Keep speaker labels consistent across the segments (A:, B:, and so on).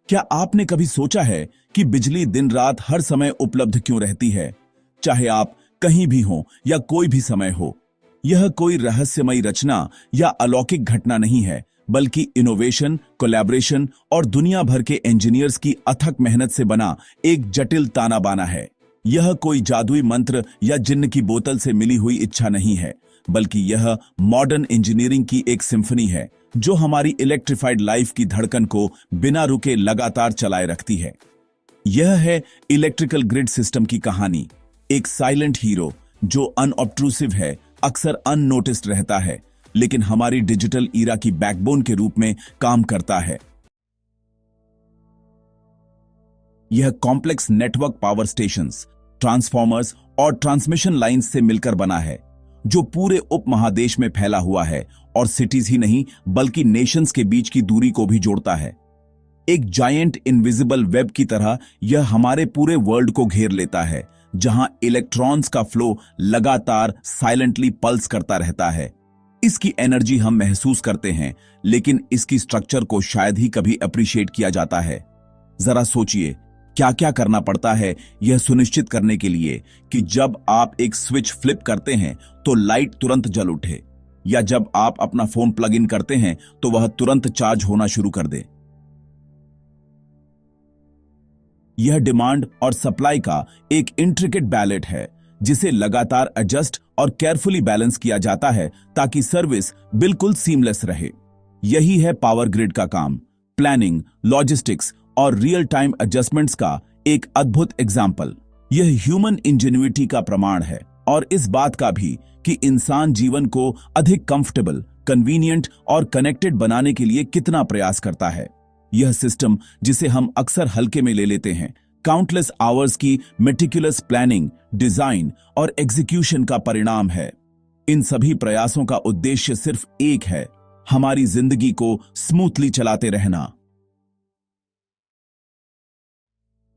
A: क्या आपने कभी सोचा है कि बिजली दिन रात हर समय उपलब्ध क्यों रहती है, चाहे आप कहीं भी हो या कोई भी समय हो? यह कोई रहस्यमयी रचना या अलौकिक घटना नहीं है, बल्कि इनोवेशन, कोलैबोरेशन और दुनिया भर के इंजीनियर्स की अथक मेहनत से बना एक जटिल ताना बाना है। यह कोई जादुई मंत्र या जिन्न की बोतल से मिली हुई इच्छा नहीं है, बल्कि यह मॉडर्न इंजीनियरिंग की एक सिम्फनी है जो हमारी इलेक्ट्रिफाइड लाइफ की धड़कन को बिना रुके लगातार चलाए रखती है। यह है इलेक्ट्रिकल ग्रिड सिस्टम की कहानी, एक साइलेंट हीरो जो अनऑब्ट्रूसिव है, अक्सर अननोटिस्ड रहता है, लेकिन हमारी डिजिटल ईरा की बैकबोन के रूप में काम करता है। यह complex network power stations, transformers और ट्रांसमिशन लाइंस से मिलकर बना है, जो पूरे उपमहादेश में फैला हुआ है और सिटीज ही नहीं बल्कि नेशंस के बीच की दूरी को भी जोड़ता है। एक जायंट इनविजिबल वेब की तरह यह हमारे पूरे वर्ल्ड को घेर लेता है, जहां इलेक्ट्रॉन्स का फ्लो लगातार साइलेंटली पल्स करता रहता है। इसकी एनर्जी हम महसूस करते हैं, लेकिन इसकी स्ट्रक्चर को शायद ही कभी अप्रिशिएट किया जाता है। जरा सोचिए, क्या क्या करना पड़ता है यह सुनिश्चित करने के लिए कि जब आप एक स्विच फ्लिप करते हैं तो लाइट तुरंत जल उठे, या जब आप अपना फोन प्लग इन करते हैं तो वह तुरंत चार्ज होना शुरू कर दे। यह डिमांड और सप्लाई का एक इंट्रिकेट बैलेट है, जिसे लगातार एडजस्ट और केयरफुली बैलेंस किया जाता है ताकि सर्विस बिल्कुल सीमलेस रहे। यही है पावर ग्रिड का काम, प्लानिंग, लॉजिस्टिक्स और रियल टाइम एडजस्टमेंट्स का एक अद्भुत एग्जाम्पल। यह ह्यूमन इंजेन्युइटी का प्रमाण है, और इस बात का भी कि इंसान जीवन को अधिक कंफर्टेबल, कन्वीनियंट और कनेक्टेड बनाने के लिए कितना प्रयास करता है। यह सिस्टम, जिसे हम अक्सर हल्के में ले लेते हैं, काउंटलेस आवर्स की मेटिकुलस प्लानिंग, डिजाइन और एग्जीक्यूशन का परिणाम है। इन सभी प्रयासों का उद्देश्य सिर्फ एक है, हमारी जिंदगी को स्मूथली चलाते रहना।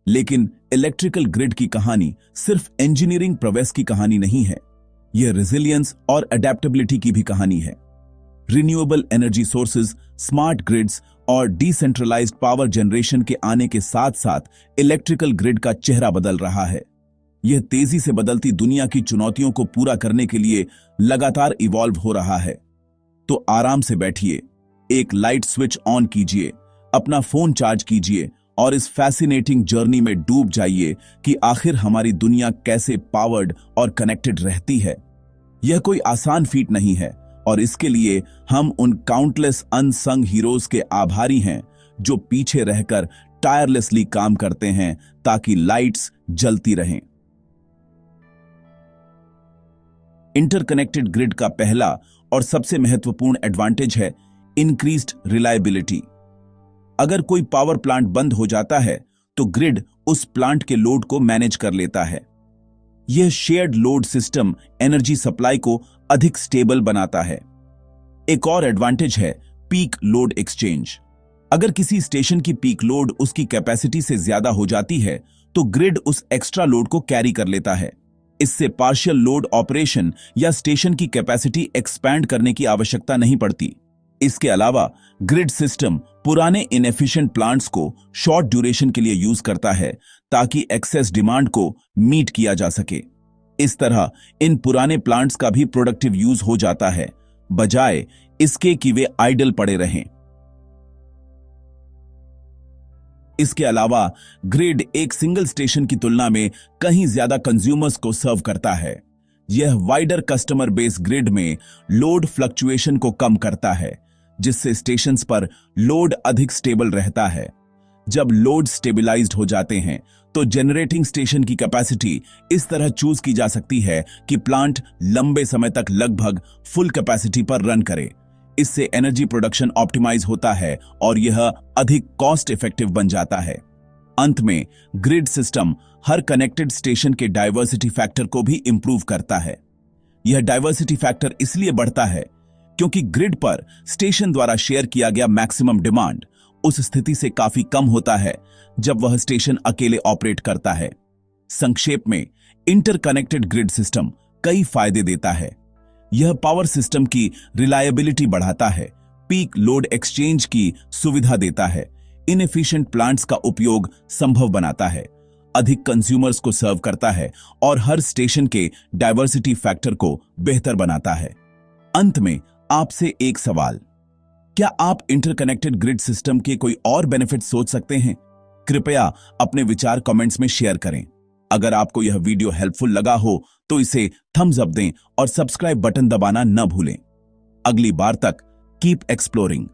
A: लेकिन इलेक्ट्रिकल ग्रिड की कहानी सिर्फ इंजीनियरिंग प्रोग्रेस की कहानी नहीं है, यह रेजिलियंस और अडेप्टेबिलिटी की भी कहानी है। Renewable energy sources, smart grids और डिसेंट्रलाइज्ड पावर जनरेशन के आने के साथ साथ इलेक्ट्रिकल ग्रिड का चेहरा बदल रहा है। यह तेजी से बदलती दुनिया की चुनौतियों को पूरा करने के लिए लगातार इवॉल्व हो रहा है। तो आराम से बैठिए, एक लाइट स्विच ऑन कीजिए, अपना फोन चार्ज कीजिए और इस फैसिनेटिंग जर्नी में डूब जाइए कि आखिर हमारी दुनिया कैसे पावर्ड और कनेक्टेड रहती है। यह कोई आसान फीट नहीं है, और इसके लिए हम उन काउंटलेस अनसंग हीरोज के आभारी हैं जो पीछे रहकर टायरलेसली काम करते हैं ताकि लाइट्स जलती रहें। इंटरकनेक्टेड ग्रिड का पहला और सबसे महत्वपूर्ण एडवांटेज है इंक्रीज्ड रिलायबिलिटी। अगर कोई पावर प्लांट बंद हो जाता है तो ग्रिड उस प्लांट के लोड को मैनेज कर लेता है। यह shared load system energy supply को अधिक स्टेबल बनाता है। एक और एडवांटेज है पीक लोड एक्सचेंज। अगर किसी स्टेशन की पीक लोड उसकी कैपेसिटी से ज्यादा हो जाती है तो ग्रिड उस एक्स्ट्रा लोड को कैरी कर लेता है। इससे पार्शियल लोड ऑपरेशन या स्टेशन की कैपेसिटी एक्सपैंड करने की आवश्यकता नहीं पड़ती। इसके अलावा ग्रिड सिस्टम पुराने इनएफिशिएंट प्लांट्स को शॉर्ट ड्यूरेशन के लिए यूज करता है ताकि एक्सेस डिमांड को मीट किया जा सके। इस तरह इन पुराने प्लांट्स का भी प्रोडक्टिव यूज हो जाता है, बजाय इसके कि वे आइडल पड़े रहें। इसके अलावा ग्रिड एक सिंगल स्टेशन की तुलना में कहीं ज्यादा कंज्यूमर्स को सर्व करता है। यह वाइडर कस्टमर बेस ग्रिड में लोड फ्लक्चुएशन को कम करता है, जिससे स्टेशंस पर लोड अधिक स्टेबल रहता है। जब लोड स्टेबलाइज्ड हो जाते हैं तो जनरेटिंग स्टेशन की कैपेसिटी इस तरह चूज की जा सकती है कि प्लांट लंबे समय तक लगभग फुल कैपेसिटी पर रन करे। इससे एनर्जी प्रोडक्शन ऑप्टिमाइज होता है और यह अधिक कॉस्ट इफेक्टिव बन जाता है। अंत में ग्रिड सिस्टम हर कनेक्टेड स्टेशन के डाइवर्सिटी फैक्टर को भी इंप्रूव करता है। यह डाइवर्सिटी फैक्टर इसलिए बढ़ता है क्योंकि ग्रिड पर स्टेशन द्वारा शेयर किया गया मैक्सिमम डिमांड उस स्थिति से काफी कम होता है जब वह स्टेशन अकेले ऑपरेट करता है। संक्षेप में, इंटरकनेक्टेड ग्रिड सिस्टम कई फायदे देता है। यह पावर सिस्टम की रिलायबिलिटी बढ़ाता है, पीक लोड एक्सचेंज की सुविधा देता है, इनएफिशिएंट प्लांट्स का उपयोग संभव बनाता है, अधिक कंज्यूमर्स को सर्व करता है और हर स्टेशन के डाइवर्सिटी फैक्टर को बेहतर बनाता है। अंत में आपसे एक सवाल, क्या आप इंटरकनेक्टेड ग्रिड सिस्टम के कोई और बेनिफिट सोच सकते हैं? कृपया अपने विचार कमेंट्स में शेयर करें। अगर आपको यह वीडियो हेल्पफुल लगा हो तो इसे थम्स अप दें और सब्सक्राइब बटन दबाना न भूलें। अगली बार तक कीप एक्सप्लोरिंग।